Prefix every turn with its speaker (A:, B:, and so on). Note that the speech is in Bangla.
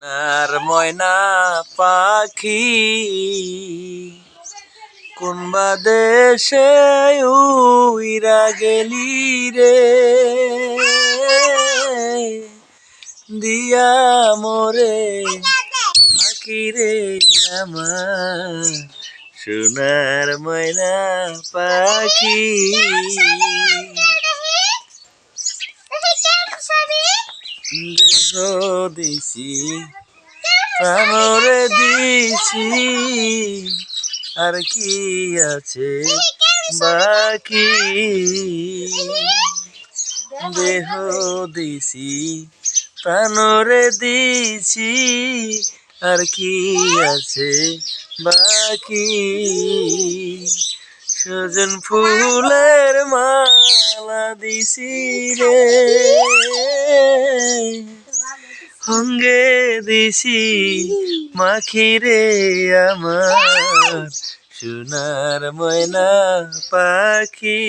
A: আর ময়না পাখি কোনবা দেশে উইরা গেলি রে, দিয়া মোরে পাখি রে আমার সোনার ময়না পাখি। দেহ দিছি প্রাণরে দিছি, আর কি আছে বাকি। দেহ দিছি প্রাণরে দিছি, আর কি আছে বাকি। সজন ফুলের মালা দিছি রে, সঙ্গে দিছি মাখি রে আমার সোনার ময়না পাখি।